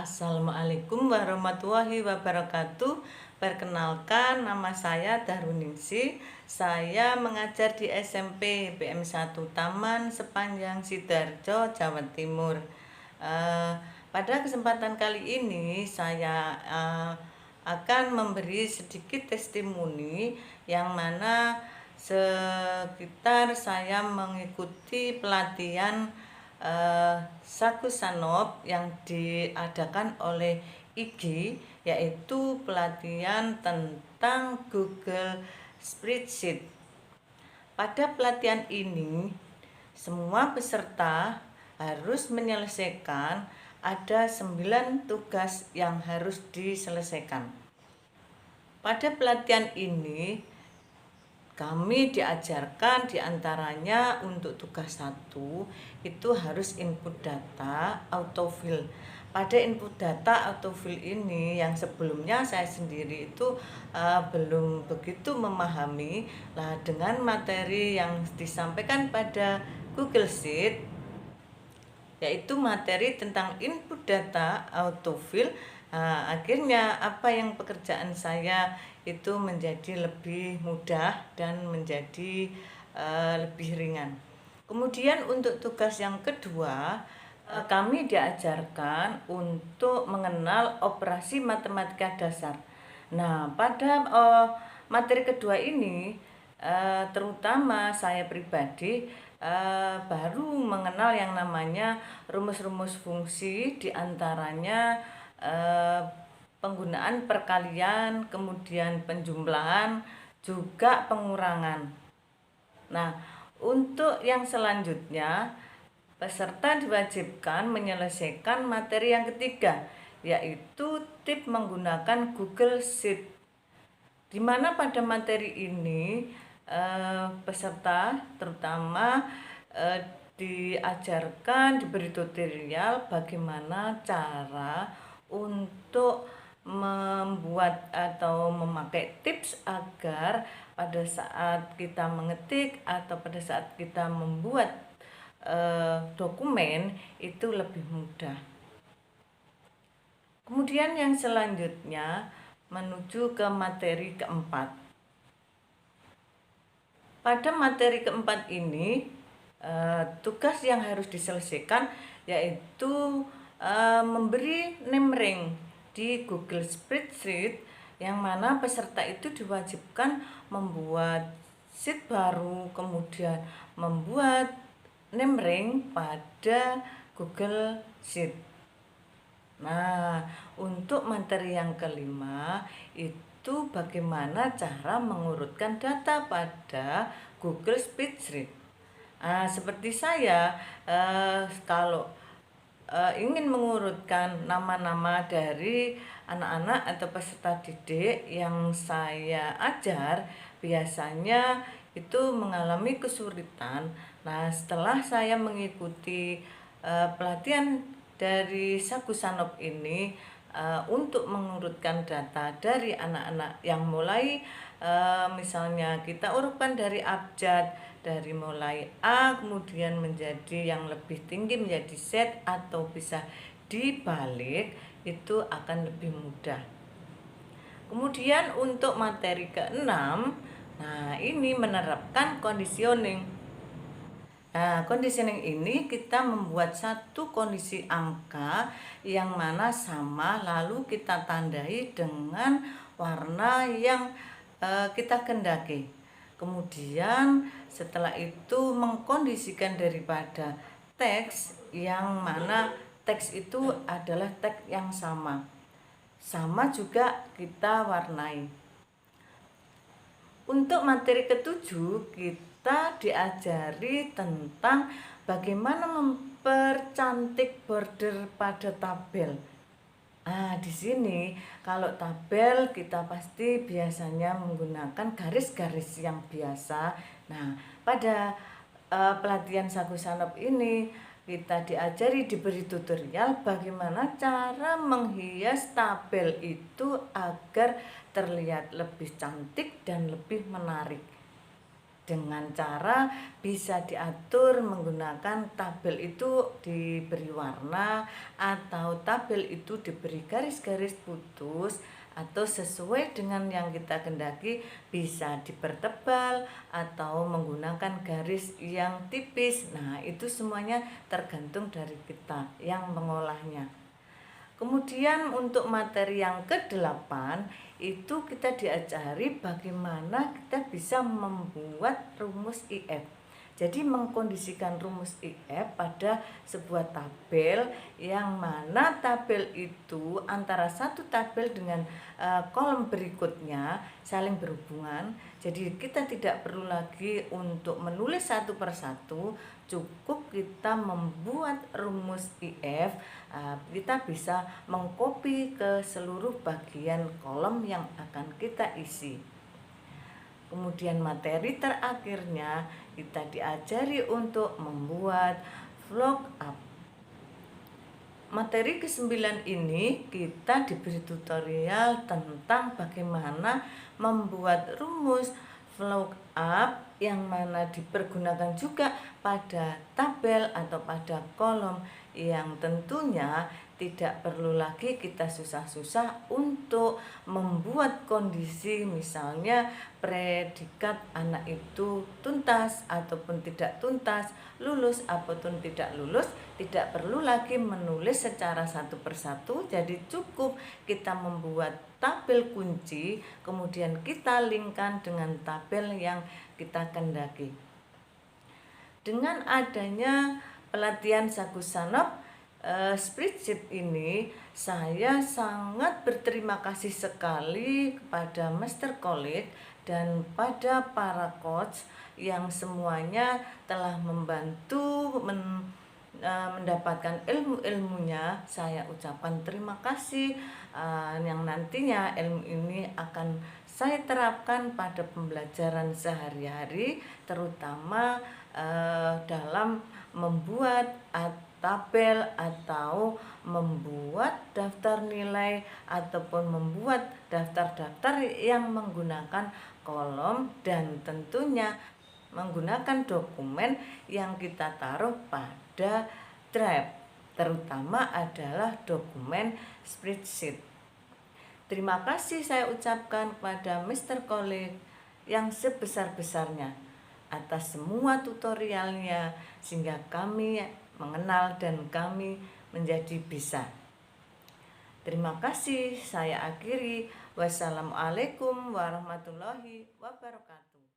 Assalamualaikum warahmatullahi wabarakatuh. Perkenalkan, nama saya Darwiningsih. Saya mengajar di SMP BM1 Taman Sepanjang Sidoarjo, Jawa Timur. Pada kesempatan kali ini saya akan memberi sedikit testimoni yang mana sekitar saya mengikuti pelatihan Saku Sanop yang diadakan oleh IG, yaitu pelatihan tentang Google Spreadsheet. Pada pelatihan ini, semua peserta harus menyelesaikan ada 9 tugas yang harus diselesaikan. Pada pelatihan ini, kami diajarkan diantaranya untuk tugas 1 itu harus input data autofill. Pada input data autofill ini yang sebelumnya saya sendiri itu belum begitu memahami. Nah, dengan materi yang disampaikan pada Google Sheet, yaitu materi tentang input data autofill, akhirnya apa yang pekerjaan saya itu menjadi lebih mudah dan menjadi lebih ringan. Kemudian untuk tugas yang kedua, kami diajarkan untuk mengenal operasi matematika dasar. Nah, pada materi kedua ini terutama saya pribadi baru mengenal yang namanya rumus-rumus fungsi, diantaranya penggunaan perkalian, kemudian penjumlahan, juga pengurangan. Nah, untuk yang selanjutnya, peserta diwajibkan menyelesaikan materi yang ketiga, yaitu tip menggunakan Google Sheet. Di mana pada materi ini peserta terutama diajarkan, diberi tutorial bagaimana cara untuk membuat atau memakai tips agar pada saat kita mengetik atau pada saat kita membuat dokumen itu lebih mudah. Kemudian yang selanjutnya menuju ke materi keempat. Pada materi keempat ini tugas yang harus diselesaikan yaitu memberi name ring di Google Spreadsheet, yang mana peserta itu diwajibkan membuat sheet baru, kemudian membuat name ring pada Google Sheet. Nah, untuk materi yang kelima itu bagaimana cara mengurutkan data pada Google Spreadsheet. Seperti saya, kalau ingin mengurutkan nama-nama dari anak-anak atau peserta didik yang saya ajar, biasanya itu mengalami kesulitan. Nah, setelah saya mengikuti pelatihan dari Saku Sanop ini untuk mengurutkan data dari anak-anak yang mulai misalnya kita urutkan dari abjad, dari mulai A kemudian menjadi yang lebih tinggi menjadi Z atau bisa dibalik, itu akan lebih mudah. Kemudian untuk materi ke-6, nah ini menerapkan conditioning. Nah, conditioning ini kita membuat satu kondisi angka yang mana sama, lalu kita tandai dengan warna yang kita kendaki. Kemudian setelah itu mengkondisikan daripada teks, yang mana teks itu adalah teks yang sama juga kita warnai. Untuk materi ketujuh kita diajari tentang bagaimana mempercantik border pada tabel. Di sini kalau tabel kita pasti biasanya menggunakan garis-garis yang biasa. Nah, pada pelatihan Saku Sanop ini kita diajari, diberi tutorial bagaimana cara menghias tabel itu agar terlihat lebih cantik dan lebih menarik. dengan cara bisa diatur menggunakan tabel itu diberi warna atau tabel itu diberi garis-garis putus atau sesuai dengan yang kita kendaki, bisa dipertebal atau menggunakan garis yang tipis. Nah, itu semuanya tergantung dari kita yang mengolahnya. Kemudian untuk materi yang ke-8 itu kita diajari bagaimana kita bisa membuat rumus IF. Jadi mengkondisikan rumus IF pada sebuah tabel yang mana tabel itu antara satu tabel dengan kolom berikutnya saling berhubungan. Jadi kita tidak perlu lagi untuk menulis satu persatu, cukup kita membuat rumus IF. Kita bisa mengcopy ke seluruh bagian kolom yang akan kita isi. Kemudian materi terakhirnya kita diajari untuk membuat VLOOKUP. Materi ke-9 ini kita diberi tutorial tentang bagaimana membuat rumus VLOOKUP yang mana dipergunakan juga pada tabel atau pada kolom, yang tentunya tidak perlu lagi kita susah-susah untuk membuat kondisi, misalnya predikat anak itu tuntas ataupun tidak tuntas, lulus ataupun tidak lulus, tidak perlu lagi menulis secara satu persatu. Jadi cukup kita membuat tabel kunci, kemudian kita linkkan dengan tabel yang kita kendaki. Dengan adanya pelatihan Sagusanop spreadsheet ini, saya sangat berterima kasih sekali kepada Master Colleague dan pada para coach yang semuanya telah membantu mendapatkan ilmu-ilmunya. Saya ucapkan terima kasih, yang nantinya ilmu ini akan saya terapkan pada pembelajaran sehari-hari, terutama dalam membuat tabel atau membuat daftar nilai ataupun membuat daftar-daftar yang menggunakan kolom, dan tentunya menggunakan dokumen yang kita taruh pada drive, terutama adalah dokumen spreadsheet. Terima kasih saya ucapkan kepada Mr. Colleague yang sebesar-besarnya atas semua tutorialnya, sehingga kami mengenal dan kami menjadi bisa. Terima kasih, saya akhiri. Wassalamualaikum warahmatullahi wabarakatuh.